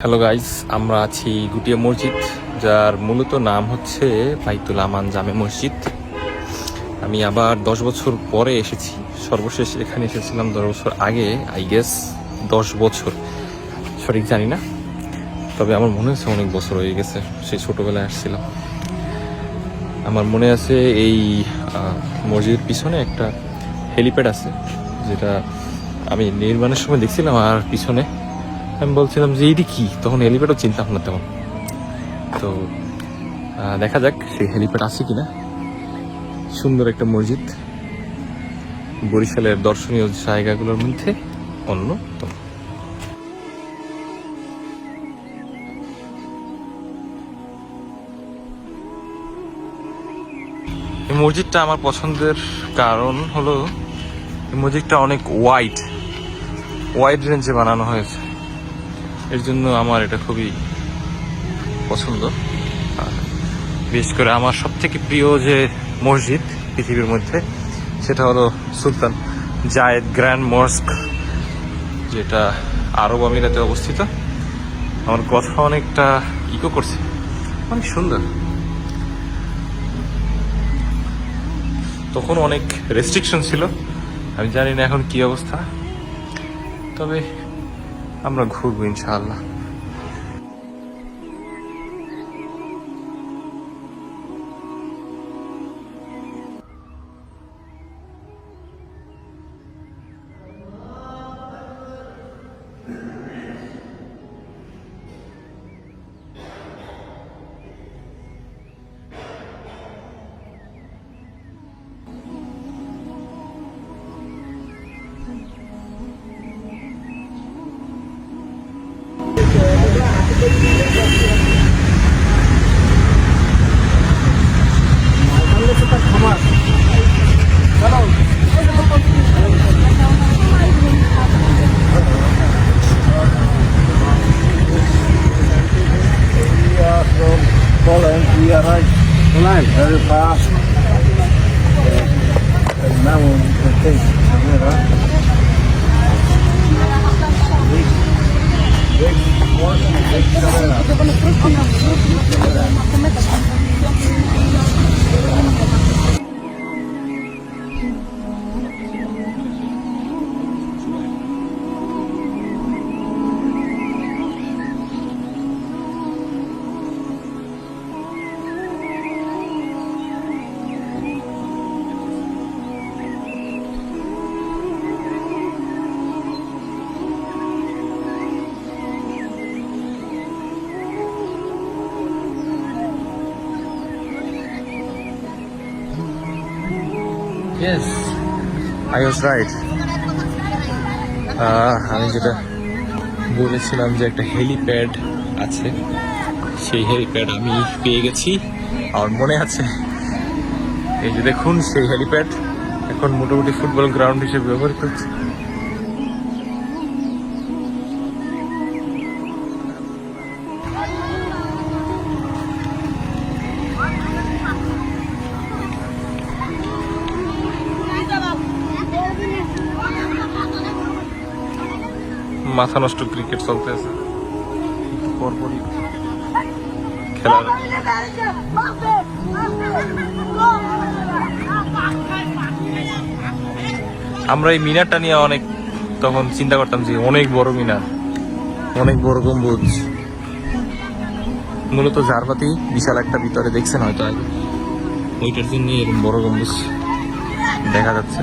Hello guys, আমরা আছি গুটিয়া মসজিদ, যার মূলত নাম হচ্ছে বাইতুল আমান জামে মসজিদ। আমি আবার 10 বছর পরে এসেছি। সর্বশেষ এখানে এসেছিলাম 10 বছর আগে, আই গেস 10 বছর, সঠিক জানি না, তবে আমার মনে হচ্ছে অনেক বছর হয়ে গেছে। সেই ছোটবেলায় আসছিলাম। আমার মনে আছে এই মসজিদের পিছনে একটা হেলিপ্যাড আছে, যেটা আমি নির্মাণের সময় দেখছিলাম। আর পিছনে আমি বলছিলাম যে এইটি কি, তখন হেলিপ্যাডও চিন্তাম না তেমন। তো দেখা যাক সেই হেলিপ্যাড আছে কিনা। সুন্দর একটা মসজিদ, বরিশালের দর্শনীয় জায়গাগুলোর মধ্যে অন্যতম। এই মসজিদটা আমার পছন্দের কারণ হলো এই মসজিদটা অনেক ওয়াইড রেঞ্জে বানানো হয়েছে, এর জন্য আমার এটা খুবই পছন্দ। আর বিশেষ করে আমার সব থেকে প্রিয় যে মসজিদ পৃথিবীর মধ্যে, সেটা হলো সুলতান জায়েদ গ্র্যান্ড মস্ক, যেটা আরব আমিরাতে অবস্থিত। আমার কথা অনেকটা ইকো করছে, অনেক সুন্দর। তখন অনেক রেস্ট্রিকশন ছিল, আমি জানি না এখন কি অবস্থা, তবে আমরা ঘুরবো ইনশাআল্লাহ। Poland, we arrived tonight very fast. And now we take camera. Big Yes, I was right. আমি যেটা বলেছিলাম যে একটা হেলিপ্যাড আছে, সেই হেলিপ্যাড আমি পেয়ে গেছি। আর মনে আছে, এই যে দেখুন সেই হেলিপ্যাড এখন মোটামুটি ফুটবল গ্রাউন্ড হিসেবে ব্যবহৃত হচ্ছে। মাথা নষ্ট ক্রিকেট চলতে আছে, পরপরই খেলার। আমরা এই মিনারটা নিয়ে অনেক তখন চিন্তা করতাম যে অনেক বড় মিনার, অনেক বড় গম্বুজ। মূলত ঝাড়বাতি বিশাল একটা ভিতরে দেখছেন হয়তো আগে, ওইটার জন্য এরকম বড় গম্বুজ দেখা যাচ্ছে।